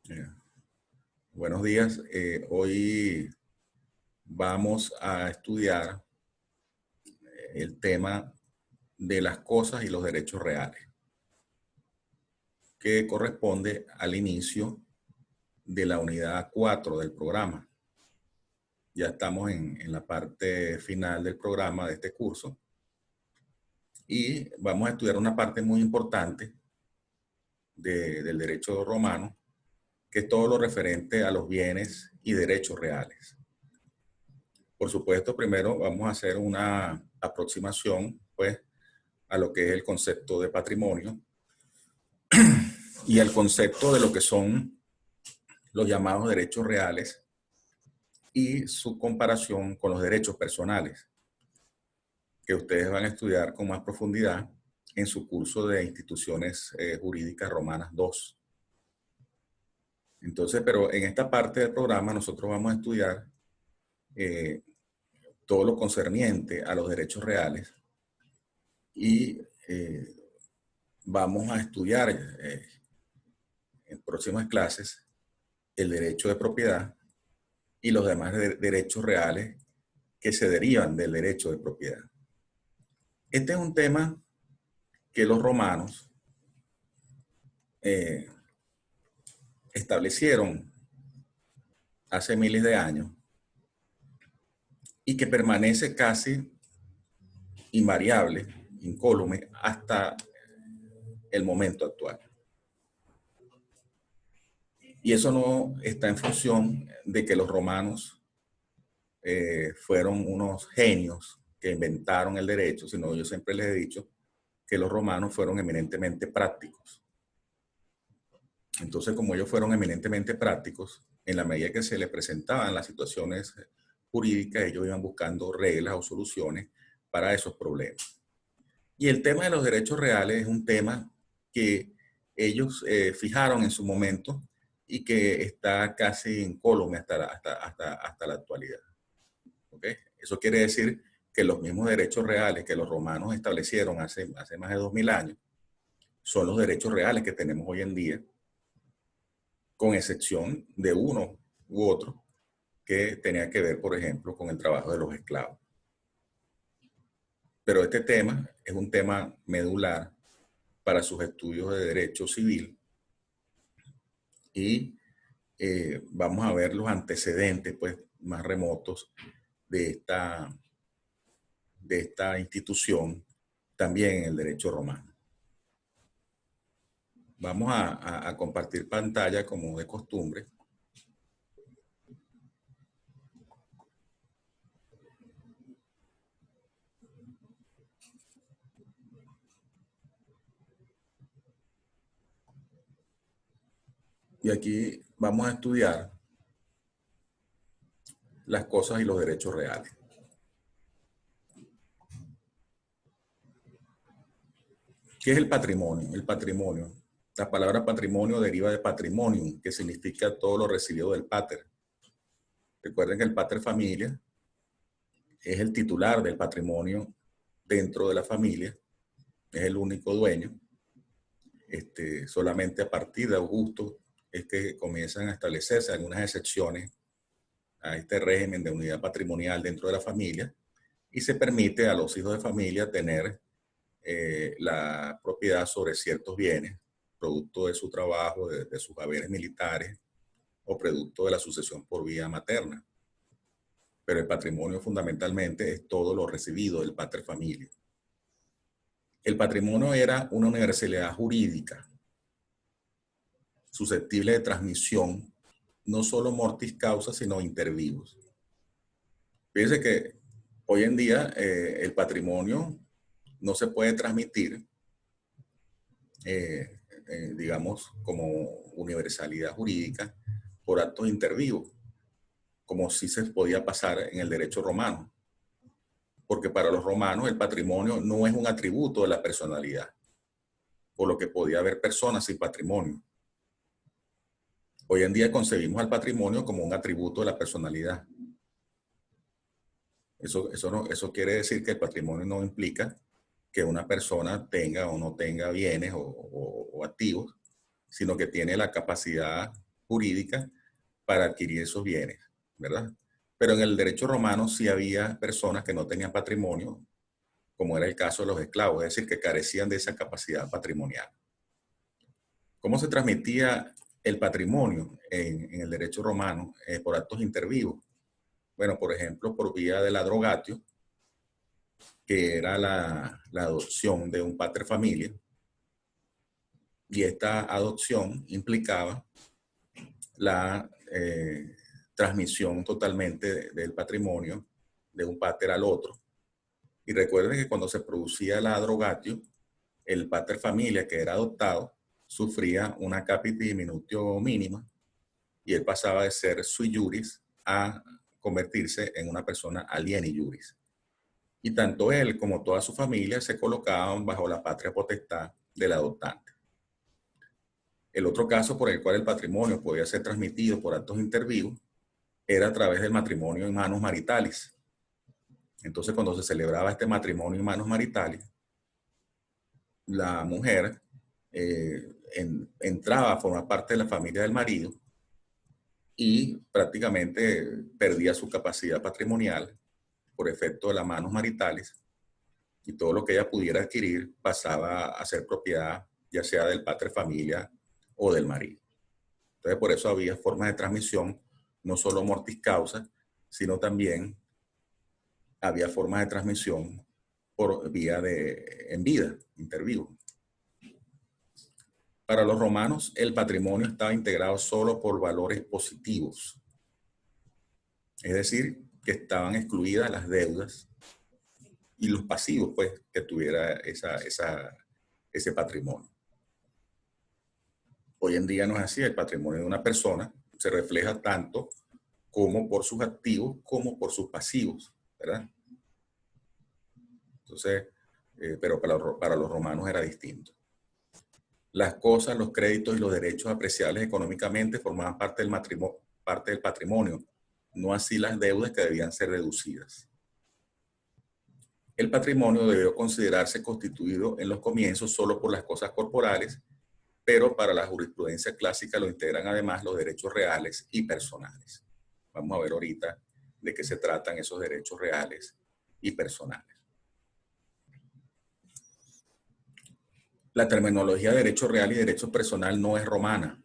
Eh, Buenos días. Hoy vamos a estudiar el tema de las cosas y los derechos reales, que corresponde al inicio de la unidad 4 del programa. Ya estamos en la parte final del programa de este curso y vamos a estudiar una parte muy importante del derecho romano, que es todo lo referente a los bienes y derechos reales. Por supuesto, primero vamos a hacer una aproximación, pues, a lo que es el concepto de patrimonio y al concepto de lo que son los llamados derechos reales y su comparación con los derechos personales, que ustedes van a estudiar con más profundidad en su curso de Instituciones Jurídicas Romanas 2. Entonces, pero en esta parte del programa nosotros vamos a estudiar eh, todo lo concerniente a los derechos reales y vamos a estudiar en próximas clases el derecho de propiedad y los demás derechos reales que se derivan del derecho de propiedad. Este es un tema que los romanos eh, establecieron hace miles de años y que permanece casi invariable, incólume, hasta el momento actual. Y eso no está en función de que los romanos fueron unos genios que inventaron el derecho, sino yo siempre les he dicho que los romanos fueron eminentemente prácticos. Entonces, como ellos fueron eminentemente prácticos, en la medida que se les presentaban las situaciones jurídicas, ellos iban buscando reglas o soluciones para esos problemas. Y el tema de los derechos reales es un tema que ellos fijaron en su momento y que está casi incólume hasta la actualidad. ¿Okay? Eso quiere decir que los mismos derechos reales que los romanos establecieron hace más de 2000 años son los derechos reales que tenemos hoy en día, con excepción de uno u otro que tenía que ver, por ejemplo, con el trabajo de los esclavos. Pero este tema es un tema medular para sus estudios de derecho civil y vamos a ver los antecedentes, pues, más remotos de esta institución también en el derecho romano. Vamos a compartir pantalla como de costumbre. Y aquí vamos a estudiar las cosas y los derechos reales. ¿Qué es el patrimonio? El patrimonio. La palabra patrimonio deriva de patrimonium, que significa todo lo recibido del pater. Recuerden que el pater familia es el titular del patrimonio dentro de la familia, es el único dueño. Solamente a partir de Augusto es que comienzan a establecerse algunas excepciones a este régimen de unidad patrimonial dentro de la familia y se permite a los hijos de familia tener la propiedad sobre ciertos bienes, producto de su trabajo, de sus haberes militares o producto de la sucesión por vía materna. Pero el patrimonio fundamentalmente es todo lo recibido del pater familia. El patrimonio era una universalidad jurídica susceptible de transmisión, no solo mortis causa, sino inter vivos. Fíjense que hoy en día el patrimonio no se puede transmitir, digamos, como universalidad jurídica por actos inter vivos, como si se podía pasar en el derecho romano. Porque para los romanos el patrimonio no es un atributo de la personalidad, por lo que podía haber personas sin patrimonio. Hoy en día concebimos al patrimonio como un atributo de la personalidad. Eso quiere decir que el patrimonio no implica que una persona tenga o no tenga bienes o activos, sino que tiene la capacidad jurídica para adquirir esos bienes, ¿verdad? Pero en el derecho romano sí había personas que no tenían patrimonio, como era el caso de los esclavos, es decir, que carecían de esa capacidad patrimonial. ¿Cómo se transmitía el patrimonio en el derecho romano por actos intervivos? Bueno, por ejemplo, por vía de la drogatio, que era la adopción de un pater familia, y esta adopción implicaba la transmisión totalmente del patrimonio de un pater al otro. Y recuerden que cuando se producía la drogatio, el pater familia que era adoptado sufría una capite diminutio mínima y él pasaba de ser sui juris a convertirse en una persona alieni juris. Y tanto él como toda su familia se colocaban bajo la patria potestad del adoptante. El otro caso por el cual el patrimonio podía ser transmitido por actos intervivos era a través del matrimonio en manus maritalis. Entonces, cuando se celebraba este matrimonio en manus maritalis, la mujer entraba a formar parte de la familia del marido y prácticamente perdía su capacidad patrimonial por efecto de las manus maritales, y todo lo que ella pudiera adquirir pasaba a ser propiedad ya sea del pater familia o del marido. Entonces, por eso había formas de transmisión, no solo mortis causa, sino también había formas de transmisión por vía en vida, intervivo. Para los romanos, el patrimonio estaba integrado solo por valores positivos. Es decir, que estaban excluidas las deudas y los pasivos, pues, que tuviera ese patrimonio. Hoy en día no es así. El patrimonio de una persona se refleja tanto como por sus activos como por sus pasivos, ¿verdad? Entonces, pero para los romanos era distinto. Las cosas, los créditos y los derechos apreciables económicamente formaban parte del patrimonio, no así las deudas que debían ser reducidas. El patrimonio debió considerarse constituido en los comienzos solo por las cosas corporales, pero para la jurisprudencia clásica lo integran además los derechos reales y personales. Vamos a ver ahorita de qué se tratan esos derechos reales y personales. La terminología de derecho real y derecho personal no es romana.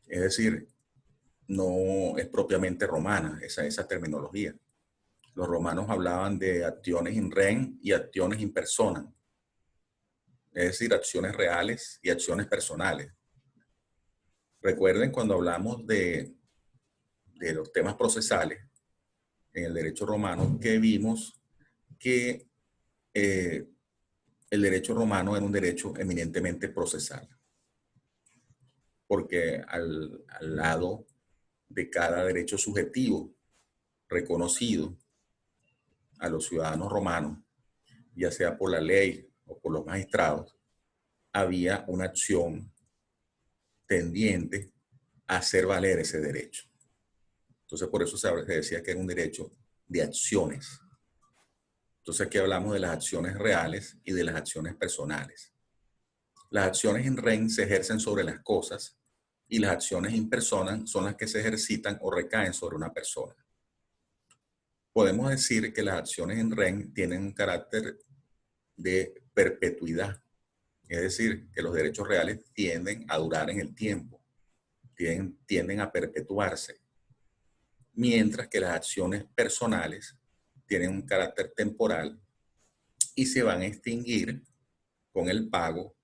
Es decir, no es propiamente romana esa terminología. Los romanos hablaban de acciones in rem y acciones in persona. Es decir, acciones reales y acciones personales. Recuerden cuando hablamos de los temas procesales en el derecho romano, que vimos que el derecho romano era un derecho eminentemente procesal. Porque al lado de cada derecho subjetivo reconocido a los ciudadanos romanos, ya sea por la ley o por los magistrados, había una acción tendiente a hacer valer ese derecho. Entonces, por eso se decía que era un derecho de acciones. Entonces, aquí hablamos de las acciones reales y de las acciones personales. Las acciones in rem se ejercen sobre las cosas y las acciones in persona son las que se ejercitan o recaen sobre una persona. Podemos decir que las acciones in rem tienen un carácter de perpetuidad. Es decir, que los derechos reales tienden a durar en el tiempo, tienden a perpetuarse, mientras que las acciones personales tienen un carácter temporal y se van a extinguir con el pago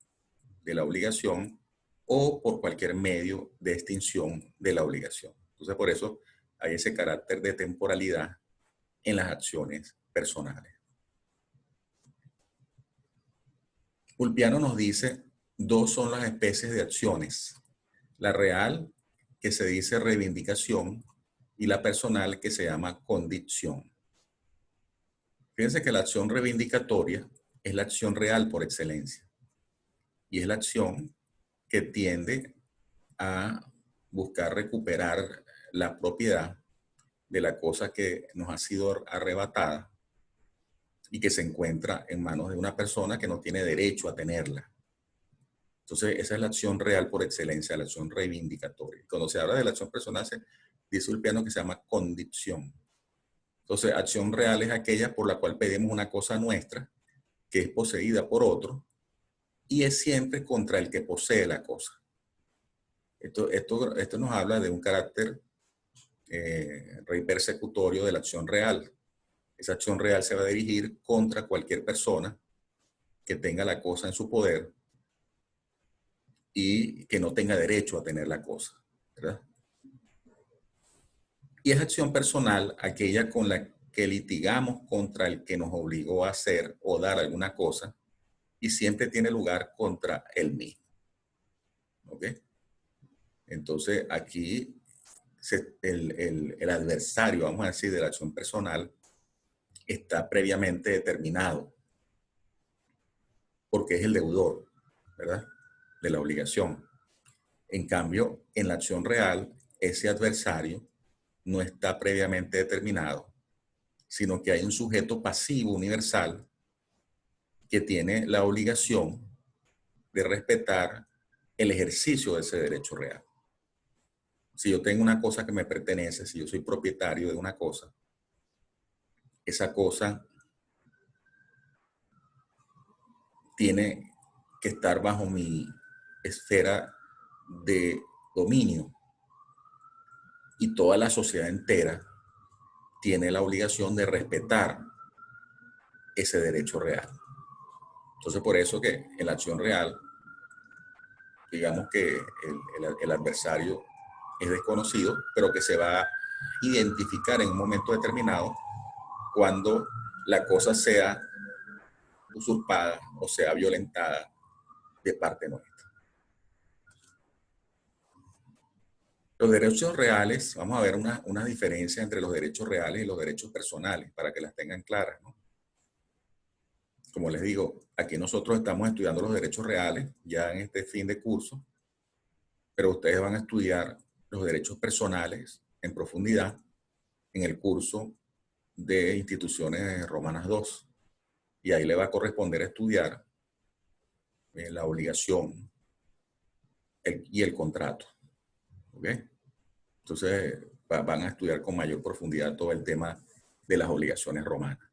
de la obligación o por cualquier medio de extinción de la obligación. Entonces, por eso hay ese carácter de temporalidad en las acciones personales. Ulpiano nos dice, dos son las especies de acciones. La real, que se dice reivindicación, y la personal, que se llama condición. Fíjense que la acción reivindicatoria es la acción real por excelencia. Y es la acción que tiende a buscar recuperar la propiedad de la cosa que nos ha sido arrebatada y que se encuentra en manos de una persona que no tiene derecho a tenerla. Entonces, esa es la acción real por excelencia, la acción reivindicatoria. Cuando se habla de la acción personal, se dice un piano que se llama condición. Entonces, acción real es aquella por la cual pedimos una cosa nuestra, que es poseída por otro, y es siempre contra el que posee la cosa. Esto nos habla de un carácter rey persecutorio de la acción real. Esa acción real se va a dirigir contra cualquier persona que tenga la cosa en su poder y que no tenga derecho a tener la cosa, ¿verdad? Y es acción personal aquella con la que litigamos contra el que nos obligó a hacer o dar alguna cosa y siempre tiene lugar contra él mismo. ¿Ok? Entonces aquí el adversario, vamos a decir, de la acción personal está previamente determinado porque es el deudor, ¿verdad? De la obligación. En cambio, en la acción real, ese adversario no está previamente determinado, sino que hay un sujeto pasivo universal que tiene la obligación de respetar el ejercicio de ese derecho real. Si yo tengo una cosa que me pertenece, si yo soy propietario de una cosa, esa cosa tiene que estar bajo mi esfera de dominio y toda la sociedad entera tiene la obligación de respetar ese derecho real. Entonces, por eso que en la acción real, digamos que el adversario es desconocido, pero que se va a identificar en un momento determinado cuando la cosa sea usurpada o sea violentada de parte nuestra. Los derechos reales, vamos a ver una diferencia entre los derechos reales y los derechos personales, para que las tengan claras, ¿no? Como les digo, aquí nosotros estamos estudiando los derechos reales ya en este fin de curso, pero ustedes van a estudiar los derechos personales en profundidad en el curso de Instituciones Romanas 2. Y ahí le va a corresponder estudiar la obligación y el contrato. ¿Ok? Entonces van a estudiar con mayor profundidad todo el tema de las obligaciones romanas.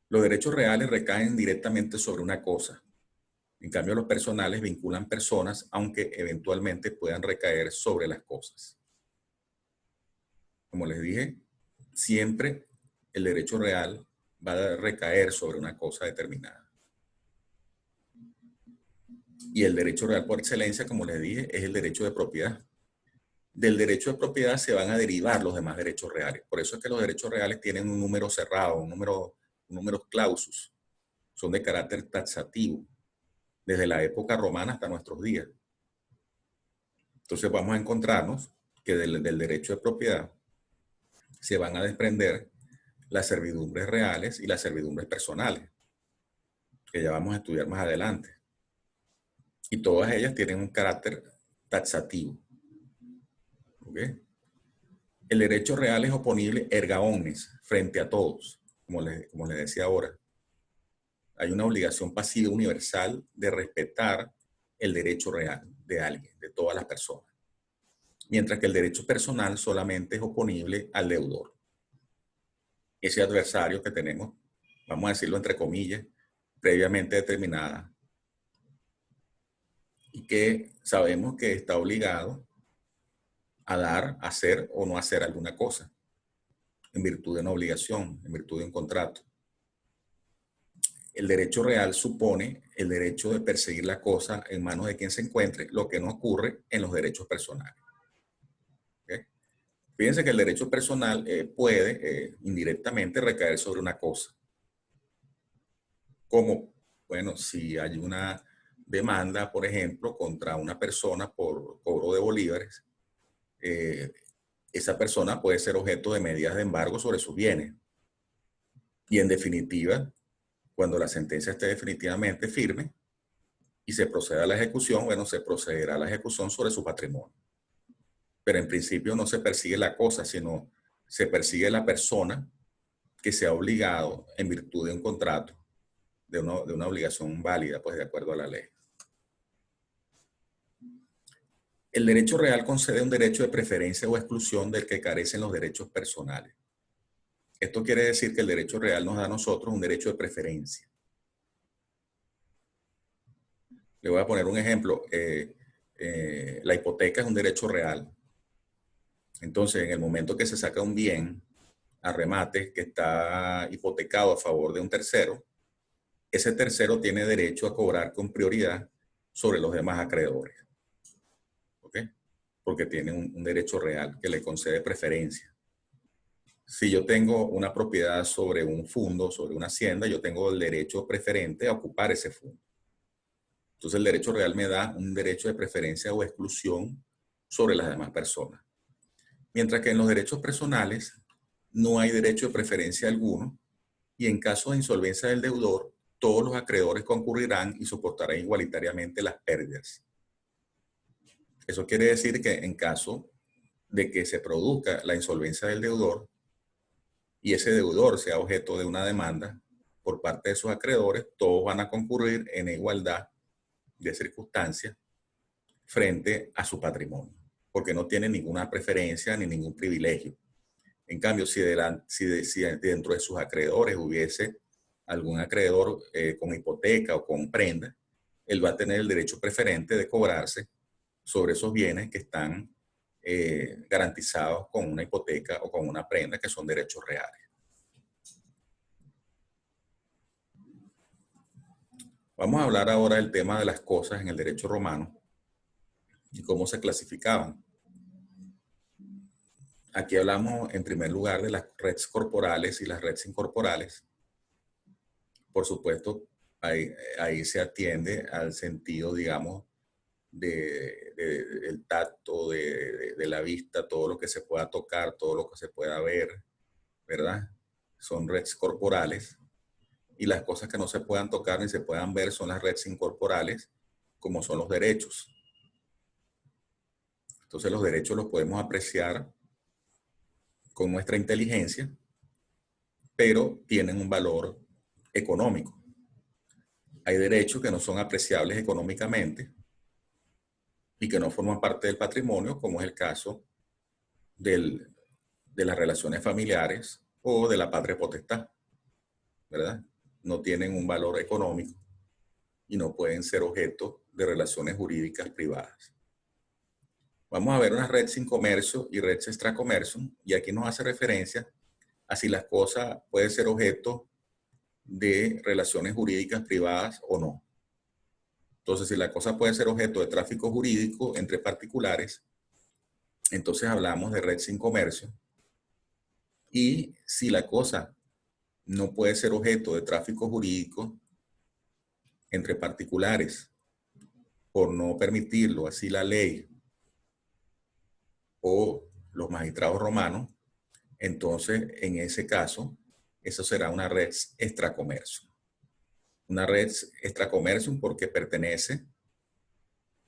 Los derechos reales recaen directamente sobre una cosa. En cambio, los personales vinculan personas, aunque eventualmente puedan recaer sobre las cosas. Como les dije, siempre el derecho real va a recaer sobre una cosa determinada. Y el derecho real por excelencia, como les dije, es el derecho de propiedad. Del derecho de propiedad se van a derivar los demás derechos reales. Por eso es que los derechos reales tienen un número cerrado, un número clausus. Son de carácter taxativo, desde la época romana hasta nuestros días. Entonces vamos a encontrarnos que del derecho de propiedad se van a desprender las servidumbres reales y las servidumbres personales, que ya vamos a estudiar más adelante. Y todas ellas tienen un carácter taxativo. ¿Okay? El derecho real es oponible erga omnes, frente a todos, como les decía ahora. Hay una obligación pasiva universal de respetar el derecho real de alguien, de todas las personas. Mientras que el derecho personal solamente es oponible al deudor. Ese adversario que tenemos, vamos a decirlo entre comillas, previamente determinada, y que sabemos que está obligado a dar, hacer o no hacer alguna cosa, en virtud de una obligación, en virtud de un contrato. El derecho real supone el derecho de perseguir la cosa en manos de quien se encuentre, lo que no ocurre en los derechos personales. ¿Okay? Fíjense que el derecho personal puede indirectamente recaer sobre una cosa. Como, bueno, si hay una demanda, por ejemplo, contra una persona por cobro de bolívares, esa persona puede ser objeto de medidas de embargo sobre sus bienes. Y en definitiva, cuando la sentencia esté definitivamente firme y se proceda a la ejecución, bueno, se procederá a la ejecución sobre su patrimonio. Pero en principio no se persigue la cosa, sino se persigue la persona que se ha obligado en virtud de un contrato, de una obligación válida, pues de acuerdo a la ley. El derecho real concede un derecho de preferencia o exclusión del que carecen los derechos personales. Esto quiere decir que el derecho real nos da a nosotros un derecho de preferencia. Le voy a poner un ejemplo. La hipoteca es un derecho real. Entonces, en el momento que se saca un bien a remate que está hipotecado a favor de un tercero, ese tercero tiene derecho a cobrar con prioridad sobre los demás acreedores. ¿Ok? Porque tiene un derecho real que le concede preferencia. Si yo tengo una propiedad sobre un fondo, sobre una hacienda, yo tengo el derecho preferente a ocupar ese fondo. Entonces el derecho real me da un derecho de preferencia o exclusión sobre las demás personas. Mientras que en los derechos personales no hay derecho de preferencia alguno y en caso de insolvencia del deudor, todos los acreedores concurrirán y soportarán igualitariamente las pérdidas. Eso quiere decir que en caso de que se produzca la insolvencia del deudor y ese deudor sea objeto de una demanda por parte de sus acreedores, todos van a concurrir en igualdad de circunstancias frente a su patrimonio, porque no tienen ninguna preferencia ni ningún privilegio. En cambio, si dentro de sus acreedores hubiese algún acreedor con hipoteca o con prenda, él va a tener el derecho preferente de cobrarse sobre esos bienes que están garantizados con una hipoteca o con una prenda, que son derechos reales. Vamos a hablar ahora del tema de las cosas en el derecho romano y cómo se clasificaban. Aquí hablamos en primer lugar de las redes corporales y las redes incorporales. Por supuesto, ahí se atiende al sentido, digamos, del tacto, de la vista, todo lo que se pueda tocar, todo lo que se pueda ver, ¿verdad? Son redes corporales. Y las cosas que no se puedan tocar ni se puedan ver son las redes incorporales, como son los derechos. Entonces los derechos los podemos apreciar con nuestra inteligencia, pero tienen un valor económico. Hay derechos que no son apreciables económicamente y que no forman parte del patrimonio, como es el caso de las relaciones familiares o de la patria potestad, ¿verdad? No tienen un valor económico y no pueden ser objeto de relaciones jurídicas privadas. Vamos a ver una red sin comercio y red extracomercio, y aquí nos hace referencia a si las cosas pueden ser objeto de relaciones jurídicas privadas o no. Entonces, si la cosa puede ser objeto de tráfico jurídico entre particulares, entonces hablamos de red sin comercio. Y si la cosa no puede ser objeto de tráfico jurídico entre particulares, por no permitirlo así la ley o los magistrados romanos, entonces en ese caso, eso será una red extracomercio. Una red extracomercio porque pertenece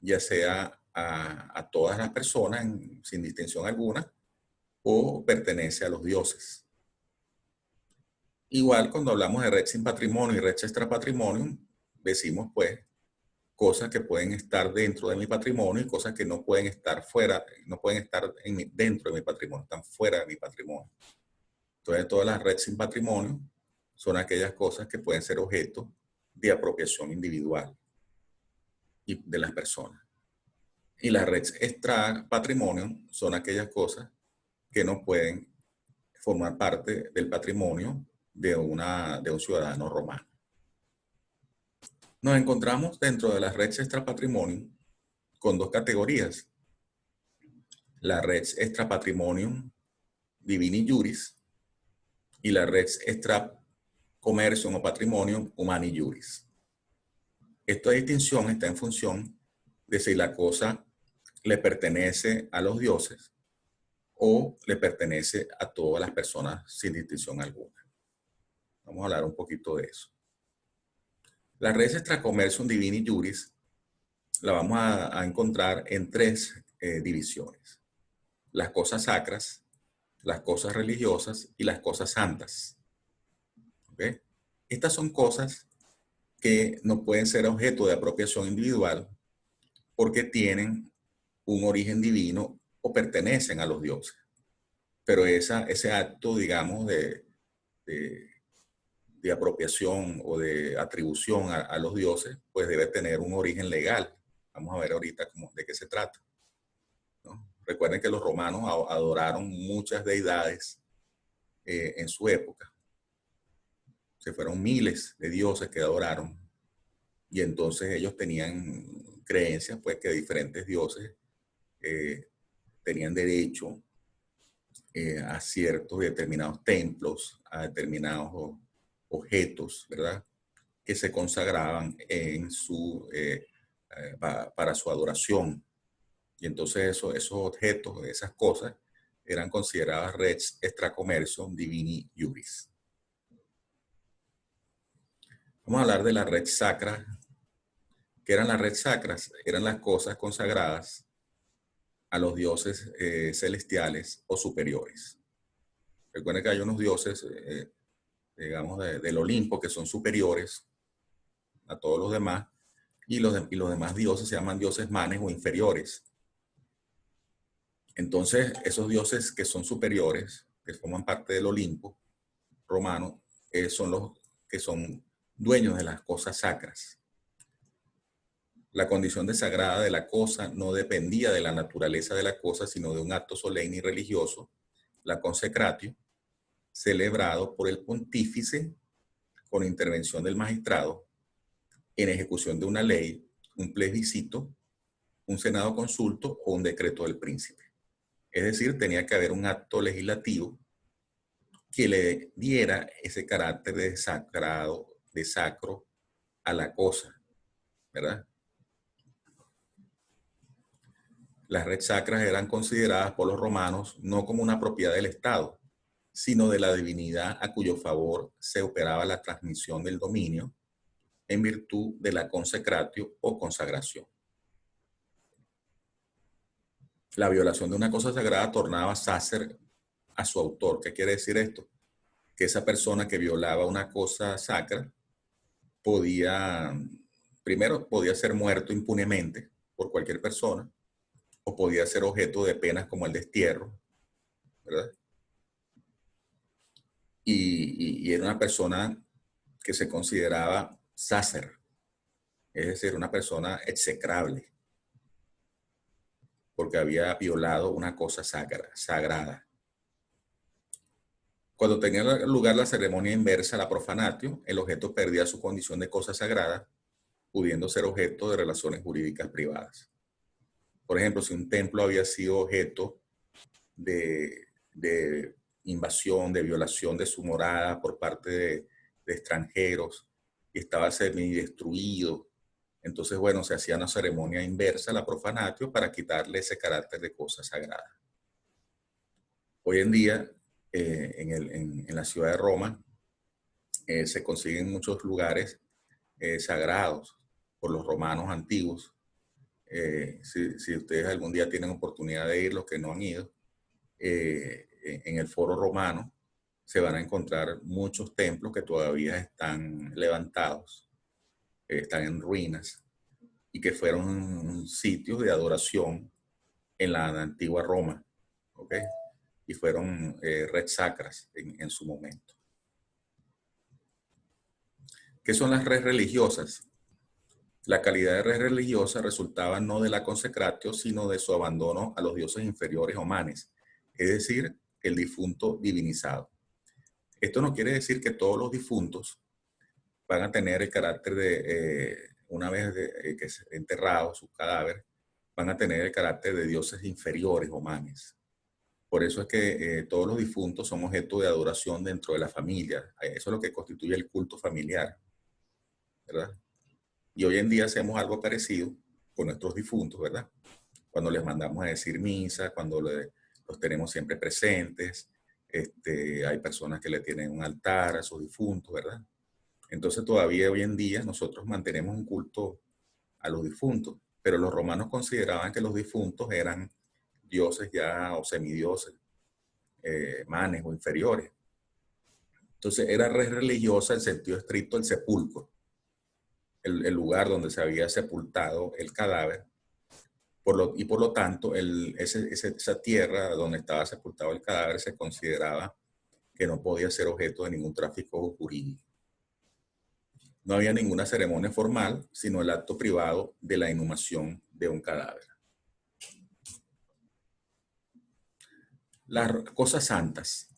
ya sea a todas las personas sin distinción alguna o pertenece a los dioses. Igual cuando hablamos de red sin patrimonio y red extra patrimonio, decimos pues cosas que pueden estar dentro de mi patrimonio y cosas que no pueden estar fuera, no pueden estar dentro de mi patrimonio, están fuera de mi patrimonio. Entonces todas las redes sin patrimonio son aquellas cosas que pueden ser objeto de apropiación individual y de las personas. Y las redes extra patrimonio son aquellas cosas que no pueden formar parte del patrimonio de un ciudadano romano. Nos encontramos dentro de las redes extra patrimonio con dos categorías. La res extra patrimonium divini juris y la res extra commercium o patrimonium humani juris. Esta distinción está en función de si la cosa le pertenece a los dioses o le pertenece a todas las personas sin distinción alguna. Vamos a hablar un poquito de eso. La res extra commercium divini juris la vamos a encontrar en tres divisiones. Las cosas sacras, las cosas religiosas y las cosas santas. ¿Okay? Estas son cosas que no pueden ser objeto de apropiación individual porque tienen un origen divino o pertenecen a los dioses. Pero ese acto, digamos, de apropiación o de atribución a los dioses, pues debe tener un origen legal. Vamos a ver ahorita de qué se trata, ¿no? Recuerden que los romanos adoraron muchas deidades en su época. Se fueron miles de dioses que adoraron, y entonces ellos tenían creencias, pues, que diferentes dioses tenían derecho a ciertos determinados templos, a determinados objetos, ¿verdad? Que se consagraban para su adoración. Y entonces esos objetos, esas cosas, eran consideradas res extra commercium divini iuris. Vamos a hablar de la res sacra. ¿Qué eran las res sacras? Eran las cosas consagradas a los dioses celestiales o superiores. Recuerden que hay unos dioses, digamos, del Olimpo que son superiores a todos los demás, y los demás dioses se llaman dioses manes o inferiores. Entonces, esos dioses que son superiores, que forman parte del Olimpo romano, son los que son dueños de las cosas sacras. La condición de sagrada de la cosa no dependía de la naturaleza de la cosa, sino de un acto solemne y religioso, la consecratio, celebrado por el pontífice con intervención del magistrado en ejecución de una ley, un plebiscito, un senado consulto o un decreto del príncipe. Es decir, tenía que haber un acto legislativo que le diera ese carácter de sagrado, de sacro a la cosa, ¿verdad? Las res sacras eran consideradas por los romanos no como una propiedad del Estado, sino de la divinidad a cuyo favor se operaba la transmisión del dominio en virtud de la consecratio o consagración. La violación de una cosa sagrada tornaba sacer a su autor. ¿Qué quiere decir esto? Que esa persona que violaba una cosa sacra primero podía ser muerto impunemente por cualquier persona, o podía ser objeto de penas como el destierro, ¿verdad? Y era una persona que se consideraba sacer, es decir, una persona execrable, porque había violado una cosa sagrada. Cuando tenía lugar la ceremonia inversa, la profanatio, el objeto perdía su condición de cosa sagrada, pudiendo ser objeto de relaciones jurídicas privadas. Por ejemplo, si un templo había sido objeto de invasión, de violación de su morada por parte de extranjeros y estaba semidestruido, entonces, bueno, se hacía una ceremonia inversa, la profanatio, para quitarle ese carácter de cosa sagrada. Hoy en día, en la ciudad de Roma, se consiguen muchos lugares sagrados por los romanos antiguos. Si ustedes algún día tienen oportunidad de ir, los que no han ido, en el Foro Romano se van a encontrar muchos templos que todavía están levantados, están en ruinas, y que fueron sitios de adoración en la antigua Roma, ¿ok? Y fueron res sacras en su momento. ¿Qué son las res religiosas? La calidad de res religiosa resultaba no de la consecratio, sino de su abandono a los dioses inferiores o manes, es decir, el difunto divinizado. Esto no quiere decir que todos los difuntos van a tener el carácter de, una vez que es enterrado su cadáver, van a tener el carácter de dioses inferiores o manes. Por eso es que todos los difuntos son objeto de adoración dentro de la familia. Eso es lo que constituye el culto familiar, ¿verdad? Y hoy en día hacemos algo parecido con nuestros difuntos, ¿verdad? Cuando les mandamos a decir misa, cuando los tenemos siempre presentes, hay personas que le tienen un altar a sus difuntos, ¿verdad? Entonces todavía hoy en día nosotros mantenemos un culto a los difuntos, pero los romanos consideraban que los difuntos eran dioses ya o semidioses, manes o inferiores. Entonces era res religiosa en sentido estricto el sepulcro, el lugar donde se había sepultado el cadáver, y por lo tanto, esa tierra donde estaba sepultado el cadáver se consideraba que no podía ser objeto de ningún tráfico jurídico. No había ninguna ceremonia formal, sino el acto privado de la inhumación de un cadáver. Las cosas santas.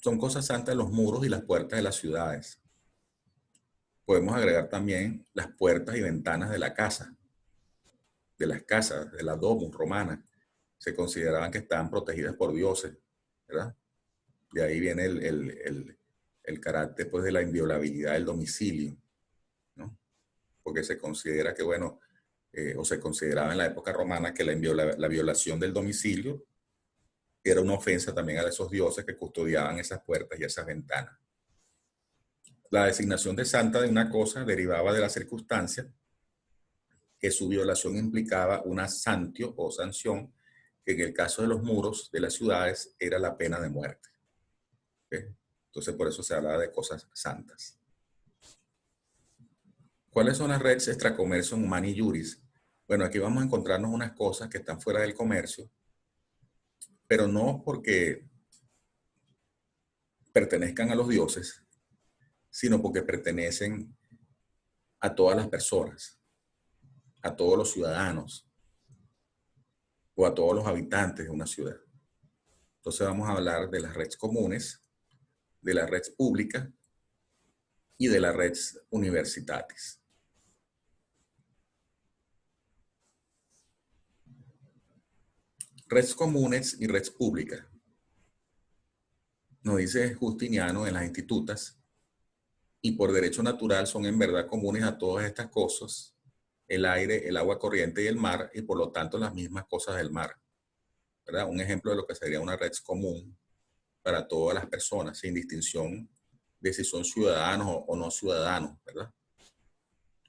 Son cosas santas los muros y las puertas de las ciudades. Podemos agregar también las puertas y ventanas de la casa, de las casas, de las domus romanas. Se consideraban que estaban protegidas por dioses, ¿verdad? De ahí viene el carácter, pues, de la inviolabilidad del domicilio, ¿no? Porque se considera que, bueno, o se consideraba en la época romana que la violación del domicilio era una ofensa también a esos dioses que custodiaban esas puertas y esas ventanas. La designación de santa de una cosa derivaba de la circunstancia que su violación implicaba una santio o sanción, que en el caso de los muros de las ciudades era la pena de muerte. ¿Okay? Entonces por eso se hablaba de cosas santas. ¿Cuáles son las redes extracomercio humani juris? Bueno, aquí vamos a encontrarnos unas cosas que están fuera del comercio, pero no porque pertenezcan a los dioses, sino porque pertenecen a todas las personas, a todos los ciudadanos o a todos los habitantes de una ciudad. Entonces vamos a hablar de las redes comunes, de las redes públicas y de las redes universitatis. Redes comunes y redes públicas. Nos dice Justiniano en las Institutas, y por derecho natural son en verdad comunes a todas estas cosas, el aire, el agua corriente y el mar, y por lo tanto las mismas cosas del mar, ¿verdad? Un ejemplo de lo que sería una red común para todas las personas, sin distinción de si son ciudadanos o no ciudadanos, ¿verdad?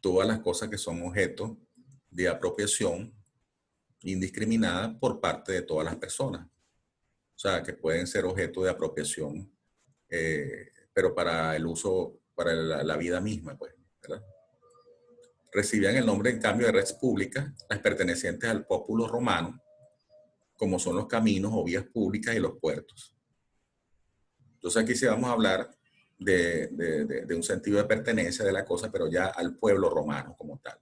Todas las cosas que son objeto de apropiación indiscriminada por parte de todas las personas. O sea, que pueden ser objeto de apropiación, pero para el uso, para la vida misma, pues, ¿verdad? Recibían el nombre, en cambio, de redes públicas, las pertenecientes al pópulo romano, como son los caminos o vías públicas y los puertos. Entonces aquí sí vamos a hablar de un sentido de pertenencia de la cosa, pero ya al pueblo romano como tal.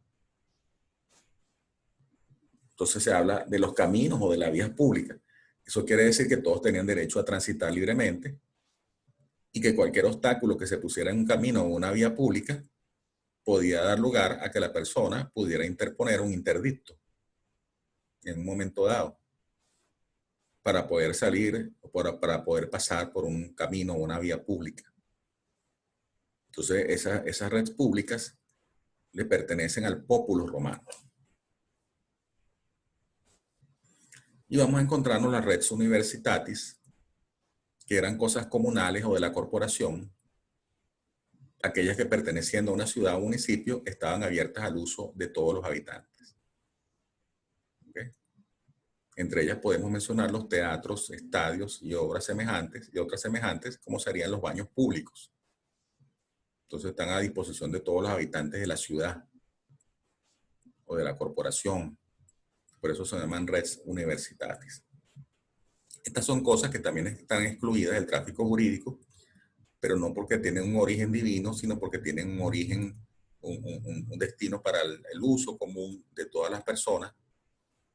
Entonces se habla de los caminos o de las vías públicas. Eso quiere decir que todos tenían derecho a transitar libremente y que cualquier obstáculo que se pusiera en un camino o una vía pública podía dar lugar a que la persona pudiera interponer un interdicto en un momento dado para poder salir o para poder pasar por un camino o una vía pública. Entonces esas redes públicas le pertenecen al pópulo romano. Y vamos a encontrarnos las redes universitatis, que eran cosas comunales o de la corporación, aquellas que perteneciendo a una ciudad o municipio estaban abiertas al uso de todos los habitantes. ¿Okay? Entre ellas podemos mencionar los teatros, estadios y obras semejantes, y otras semejantes, como serían los baños públicos. Entonces están a disposición de todos los habitantes de la ciudad o de la corporación. Por eso se llaman redes universitatis. Estas son cosas que también están excluidas del tráfico jurídico, pero no porque tienen un origen divino, sino porque tienen un origen, un destino para el uso común de todas las personas,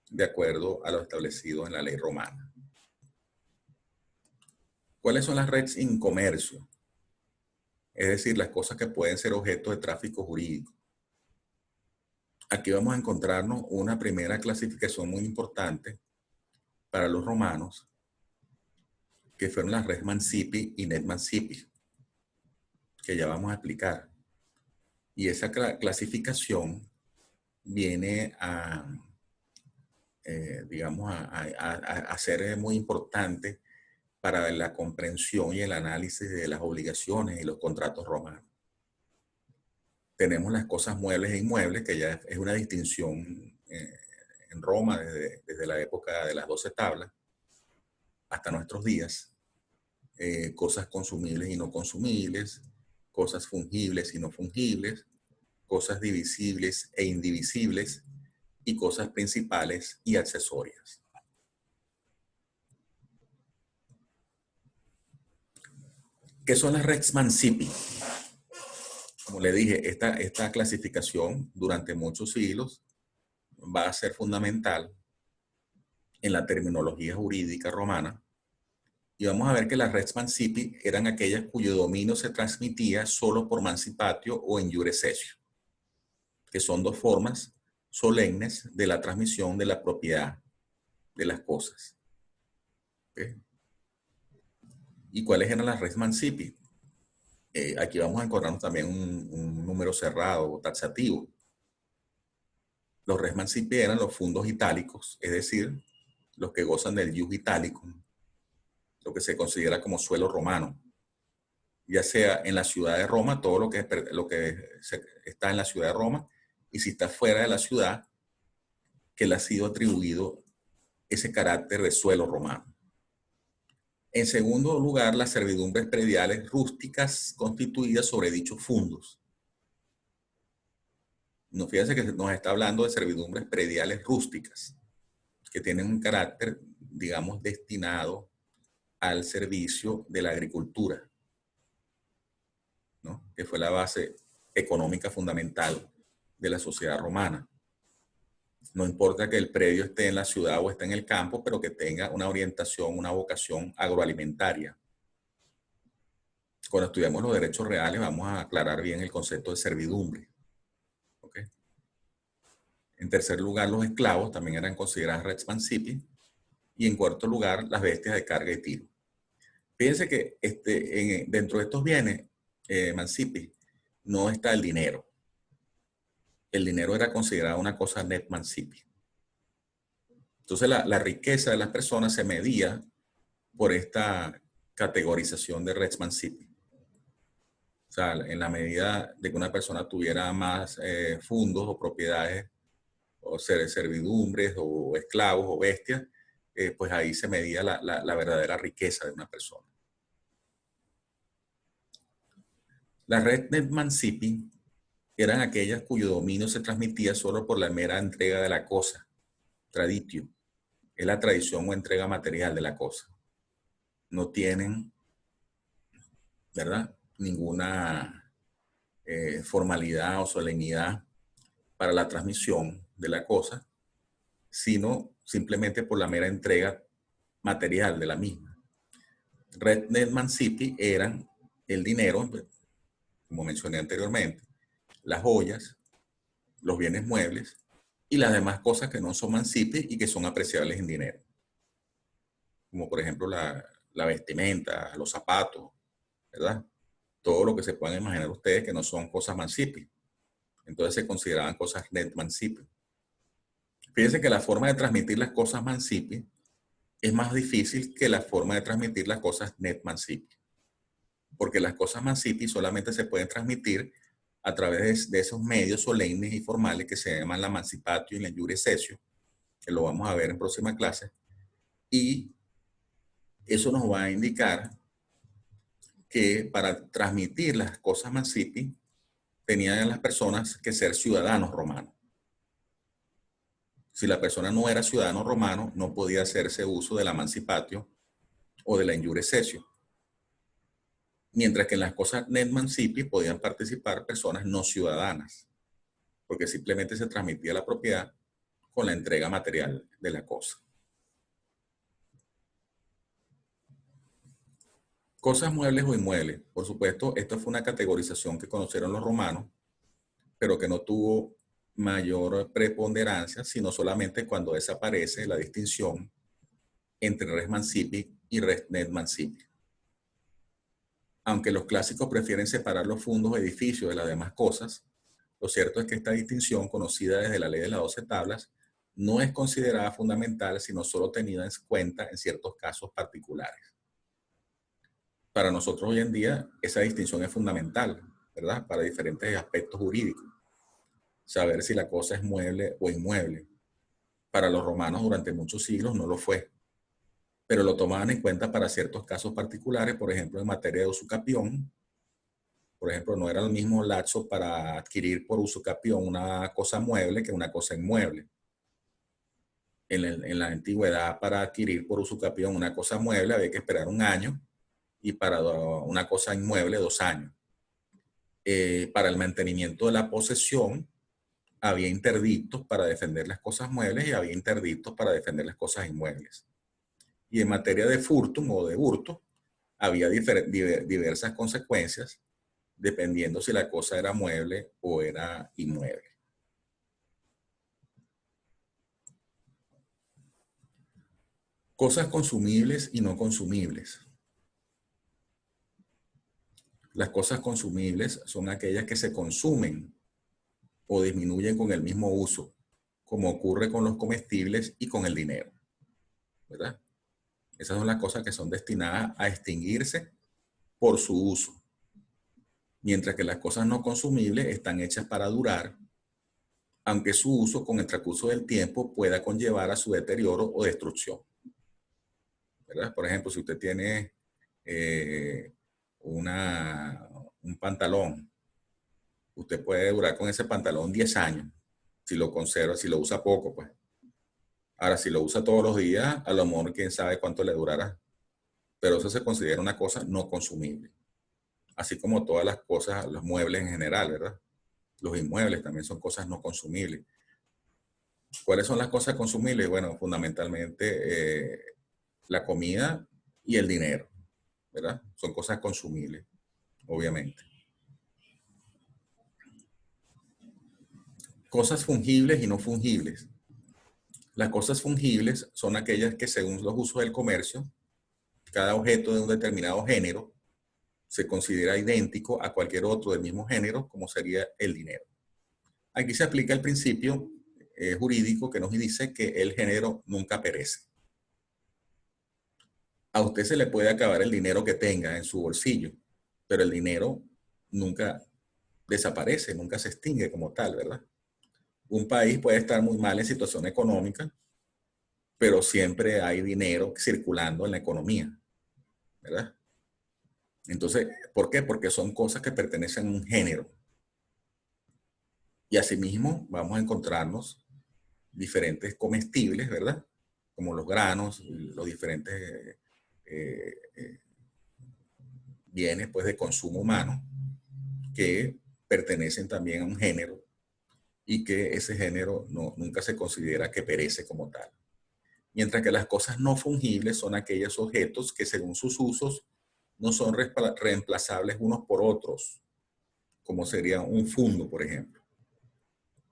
de acuerdo a lo establecido en la ley romana. ¿Cuáles son las redes in comercio? Es decir, las cosas que pueden ser objeto de tráfico jurídico. Aquí vamos a encontrarnos una primera clasificación muy importante para los romanos, que fueron las res mancipi y net mancipi, que ya vamos a explicar. Y esa clasificación viene a, digamos, a ser muy importante para la comprensión y el análisis de las obligaciones y los contratos romanos. Tenemos las cosas muebles e inmuebles, que ya es una distinción en Roma desde la época de las 12 tablas hasta nuestros días. Cosas consumibles y no consumibles, cosas fungibles y no fungibles, cosas divisibles e indivisibles, y cosas principales y accesorias. ¿Qué son las res mancipi? Como le dije, esta clasificación durante muchos siglos va a ser fundamental en la terminología jurídica romana. Y vamos a ver que las res mancipi eran aquellas cuyo dominio se transmitía solo por mancipatio o en iure cessio, que son dos formas solemnes de la transmisión de la propiedad de las cosas. ¿Okay? ¿Y cuáles eran las res mancipi? Aquí vamos a encontrarnos también un número cerrado o taxativo. Los res mancipi eran los fundos itálicos, es decir, los que gozan del ius italicum, lo que se considera como suelo romano, ya sea en la ciudad de Roma, todo lo que está en la ciudad de Roma, y si está fuera de la ciudad, que le ha sido atribuido ese carácter de suelo romano. En segundo lugar, las servidumbres prediales rústicas constituidas sobre dichos fundos. No, fíjense que nos está hablando de servidumbres prediales rústicas, que tienen un carácter, digamos, destinado al servicio de la agricultura, ¿no? Que fue la base económica fundamental de la sociedad romana. No importa que el predio esté en la ciudad o esté en el campo, pero que tenga una orientación, una vocación agroalimentaria. Cuando estudiamos los derechos reales vamos a aclarar bien el concepto de servidumbre. ¿Okay? En tercer lugar, los esclavos también eran considerados res mancipi. Y en cuarto lugar, las bestias de carga y tiro. Fíjense que dentro de estos bienes mancipi no está el dinero. El dinero era considerado una cosa net mancipi. Entonces la riqueza de las personas se medía por esta categorización de res mancipi. O sea, en la medida de que una persona tuviera más fundos o propiedades, o servidumbres, o esclavos, o bestias, pues ahí se medía la verdadera riqueza de una persona. Las res net mancipi eran aquellas cuyo dominio se transmitía solo por la mera entrega de la cosa, traditio, es la tradición o entrega material de la cosa. No tienen, ¿verdad?, ninguna formalidad o solemnidad para la transmisión de la cosa, sino simplemente por la mera entrega material de la misma. Res net mancipi eran el dinero, como mencioné anteriormente, las joyas, los bienes muebles y las demás cosas que no son mancipi y que son apreciables en dinero. Como por ejemplo la vestimenta, los zapatos, ¿verdad? Todo lo que se puedan imaginar ustedes que no son cosas mancipi. Entonces se consideraban cosas net mancipi. Fíjense que la forma de transmitir las cosas mancipi es más difícil que la forma de transmitir las cosas net mancipi. Porque las cosas mancipi solamente se pueden transmitir a través de esos medios solemnes y formales que se llaman la mancipatio y la iure cessio, que lo vamos a ver en próxima clase. Y eso nos va a indicar que para transmitir las cosas mancipi tenían las personas que ser ciudadanos romanos. Si la persona no era ciudadano romano, no podía hacerse uso de la mancipatio o de la iure cessio. Mientras que en las cosas net mancipi podían participar personas no ciudadanas, porque simplemente se transmitía la propiedad con la entrega material de la cosa. Cosas muebles o inmuebles. Por supuesto, esta fue una categorización que conocieron los romanos, pero que no tuvo mayor preponderancia, sino solamente cuando desaparece la distinción entre res mancipi y res net mancipi. Aunque los clásicos prefieren separar los fundos o edificios de las demás cosas, lo cierto es que esta distinción, conocida desde la ley de las 12 tablas, no es considerada fundamental, sino solo tenida en cuenta en ciertos casos particulares. Para nosotros hoy en día, esa distinción es fundamental, ¿verdad? Para diferentes aspectos jurídicos. Saber si la cosa es mueble o inmueble. Para los romanos durante muchos siglos no lo fue, pero lo tomaban en cuenta para ciertos casos particulares, por ejemplo, en materia de usucapión. Por ejemplo, no era el mismo lapso para adquirir por usucapión una cosa mueble que una cosa inmueble. en la antigüedad, para adquirir por usucapión una cosa mueble había que esperar 1 año, y para una cosa inmueble 2 años. Para el mantenimiento de la posesión había interdictos para defender las cosas muebles y había interdictos para defender las cosas inmuebles. Y en materia de furtum o de hurto, había diversas consecuencias dependiendo si la cosa era mueble o era inmueble. Cosas consumibles y no consumibles. Las cosas consumibles son aquellas que se consumen o disminuyen con el mismo uso, como ocurre con los comestibles y con el dinero, ¿verdad? Esas son las cosas que son destinadas a extinguirse por su uso, mientras que las cosas no consumibles están hechas para durar, aunque su uso con el transcurso del tiempo pueda conllevar a su deterioro o destrucción, ¿verdad? Por ejemplo, si usted tiene un pantalón, usted puede durar con ese pantalón 10 años, si lo conserva, si lo usa poco, pues. Ahora, si lo usa todos los días, a lo mejor quién sabe cuánto le durará. Pero eso se considera una cosa no consumible. Así como todas las cosas, los muebles en general, ¿verdad? Los inmuebles también son cosas no consumibles. ¿Cuáles son las cosas consumibles? Bueno, fundamentalmente la comida y el dinero, ¿verdad? Son cosas consumibles, obviamente. Cosas fungibles y no fungibles. Las cosas fungibles son aquellas que, según los usos del comercio, cada objeto de un determinado género se considera idéntico a cualquier otro del mismo género, como sería el dinero. Aquí se aplica el principio jurídico que nos dice que el género nunca perece. A usted se le puede acabar el dinero que tenga en su bolsillo, pero el dinero nunca desaparece, nunca se extingue como tal, ¿verdad? Un país puede estar muy mal en situación económica, pero siempre hay dinero circulando en la economía, ¿verdad? Entonces, ¿por qué? Porque son cosas que pertenecen a un género. Y asimismo vamos a encontrarnos diferentes comestibles, ¿verdad? Como los granos, los diferentes bienes pues, de consumo humano que pertenecen también a un género y que ese género nunca se considera que perece como tal. Mientras que las cosas no fungibles son aquellos objetos que según sus usos no son reemplazables unos por otros, como sería un fundo, por ejemplo.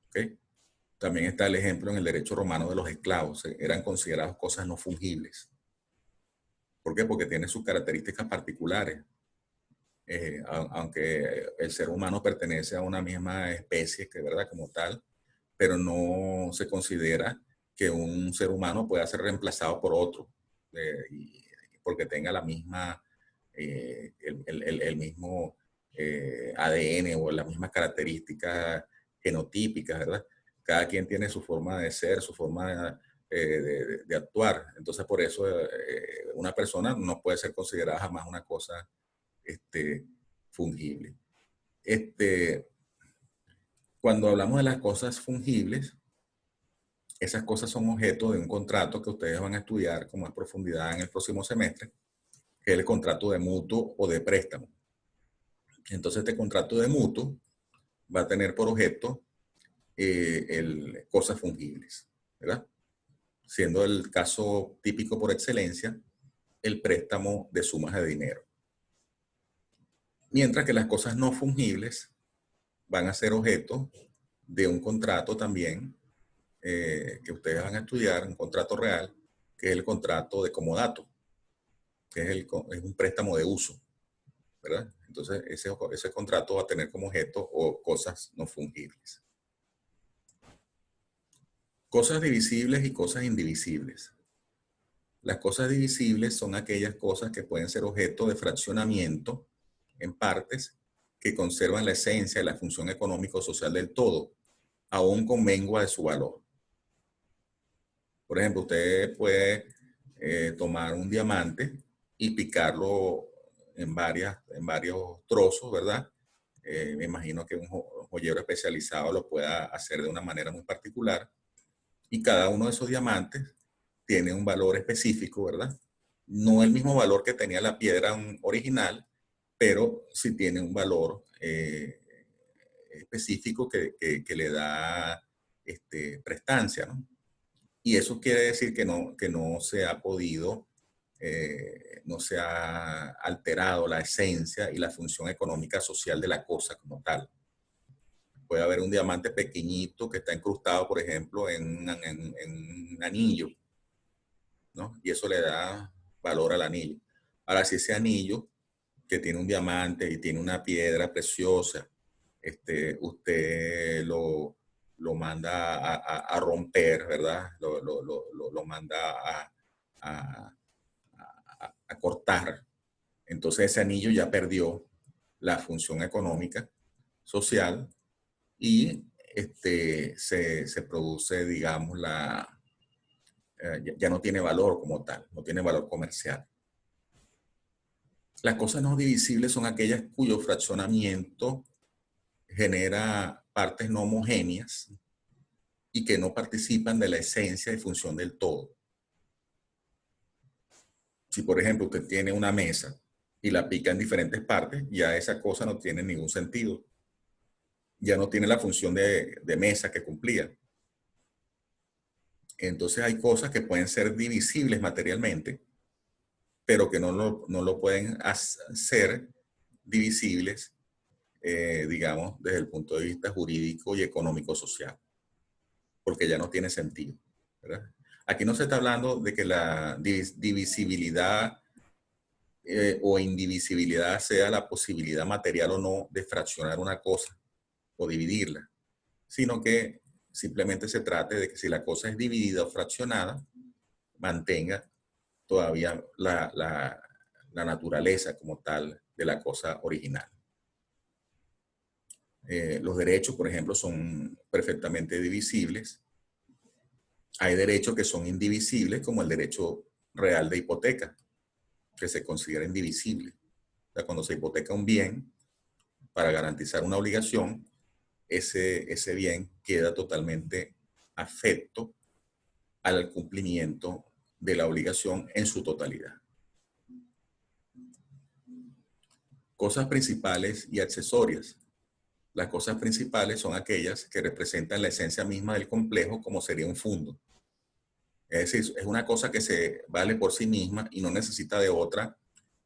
¿Okay? También está el ejemplo en el derecho romano de los esclavos. Eran considerados cosas no fungibles. ¿Por qué? Porque tienen sus características particulares. Aunque el ser humano pertenece a una misma especie, que verdad como tal, pero no se considera que un ser humano pueda ser reemplazado por otro, porque tenga la misma, el mismo ADN o las mismas características genotípicas, ¿verdad? Cada quien tiene su forma de ser, su forma de actuar. Entonces, por eso una persona no puede ser considerada jamás una cosa fungible. Cuando hablamos de las cosas fungibles, esas cosas son objeto de un contrato que ustedes van a estudiar con más profundidad en el próximo semestre, que es el contrato de mutuo o de préstamo. Entonces, este contrato de mutuo va a tener por objeto cosas fungibles, ¿verdad? Siendo el caso típico por excelencia el préstamo de sumas de dinero. Mientras que las cosas no fungibles van a ser objeto de un contrato también que ustedes van a estudiar, un contrato real, que es el contrato de comodato, que es un préstamo de uso, ¿verdad? Entonces, ese contrato va a tener como objeto o cosas no fungibles. Cosas divisibles y cosas indivisibles. Las cosas divisibles son aquellas cosas que pueden ser objeto de fraccionamiento en partes que conservan la esencia y la función económico-social del todo, aún con mengua de su valor. Por ejemplo, usted puede tomar un diamante y picarlo en varios trozos, ¿verdad? Me imagino que un joyero especializado lo pueda hacer de una manera muy particular. Y cada uno de esos diamantes tiene un valor específico, ¿verdad? No el mismo valor que tenía la piedra original, pero sí tiene un valor específico que le da prestancia, ¿no? Y eso quiere decir que no se ha podido, no se ha alterado la esencia y la función económica social de la cosa como tal. Puede haber un diamante pequeñito que está incrustado, por ejemplo, en un anillo, ¿no? Y eso le da valor al anillo. Ahora, si ese anillo que tiene un diamante y tiene una piedra preciosa, usted lo manda a romper, ¿verdad? Lo manda a, a cortar. Entonces ese anillo ya perdió la función económica, social, y se produce, digamos, ya no tiene valor como tal, no tiene valor comercial. Las cosas no divisibles son aquellas cuyo fraccionamiento genera partes no homogéneas y que no participan de la esencia y función del todo. Si, por ejemplo, usted tiene una mesa y la pica en diferentes partes, ya esa cosa no tiene ningún sentido. Ya no tiene la función de mesa que cumplía. Entonces hay cosas que pueden ser divisibles materialmente, pero que no lo pueden hacer divisibles, digamos, desde el punto de vista jurídico y económico-social, porque ya no tiene sentido, ¿verdad? Aquí no se está hablando de que la divisibilidad o indivisibilidad sea la posibilidad material o no de fraccionar una cosa o dividirla, sino que simplemente se trate de que si la cosa es dividida o fraccionada, mantenga todavía la naturaleza como tal de la cosa original. Los derechos, por ejemplo, son perfectamente divisibles. Hay derechos que son indivisibles, como el derecho real de hipoteca, que se considera indivisible. O sea, cuando se hipoteca un bien para garantizar una obligación, ese bien queda totalmente afecto al cumplimiento de la obligación en su totalidad. Cosas principales y accesorias. Las cosas principales son aquellas que representan la esencia misma del complejo, como sería un fondo. Es decir, es una cosa que se vale por sí misma y no necesita de otra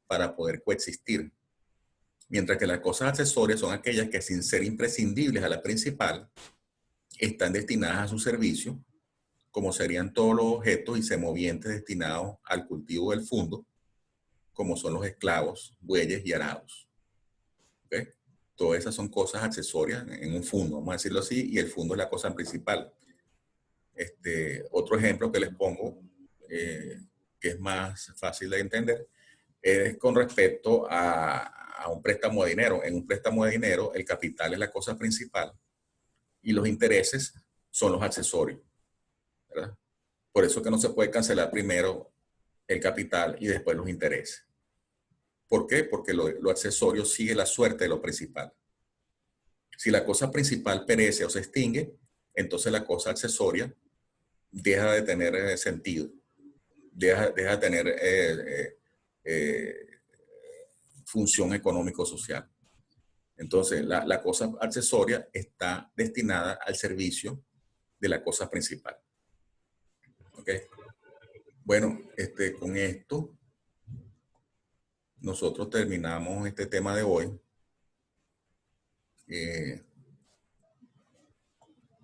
para poder coexistir. Mientras que las cosas accesorias son aquellas que, sin ser imprescindibles a la principal, están destinadas a su servicio, como serían todos los objetos y semovientes destinados al cultivo del fondo, como son los esclavos, bueyes y arados. ¿Okay? Todas esas son cosas accesorias en un fondo, vamos a decirlo así, y el fondo es la cosa principal. Otro ejemplo que les pongo, que es más fácil de entender, es con respecto a un préstamo de dinero. En un préstamo de dinero, el capital es la cosa principal y los intereses son los accesorios, ¿verdad? Por eso que no se puede cancelar primero el capital y después los intereses. ¿Por qué? Porque lo accesorio sigue la suerte de lo principal. Si la cosa principal perece o se extingue, entonces la cosa accesoria deja de tener sentido, deja de tener función económico-social. Entonces, la cosa accesoria está destinada al servicio de la cosa principal. ¿Ok? Bueno, con esto nosotros terminamos este tema de hoy.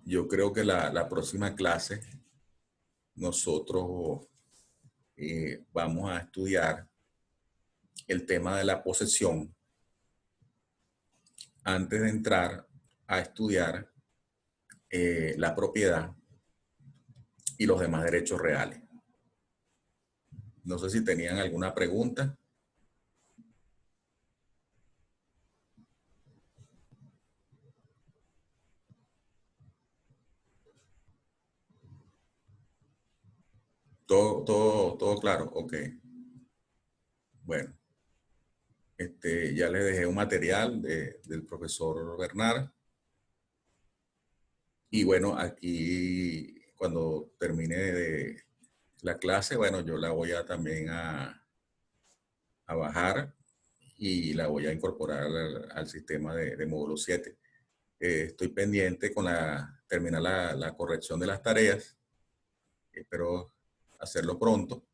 Yo creo que la próxima clase nosotros vamos a estudiar el tema de la posesión antes de entrar a estudiar la propiedad y los demás derechos reales. No sé si tenían alguna pregunta. Todo claro. Ok. Bueno, ya les dejé un material del profesor Bernard. Y bueno, aquí cuando termine de la clase, bueno, yo la voy a también a bajar y la voy a incorporar al sistema de módulo 7. Estoy pendiente con terminar la corrección de las tareas. Espero hacerlo pronto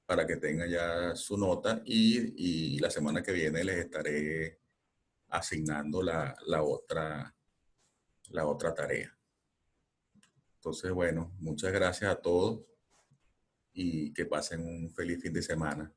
para que tengan ya su nota y la semana que viene les estaré asignando la otra tarea. Entonces, bueno, muchas gracias a todos y que pasen un feliz fin de semana.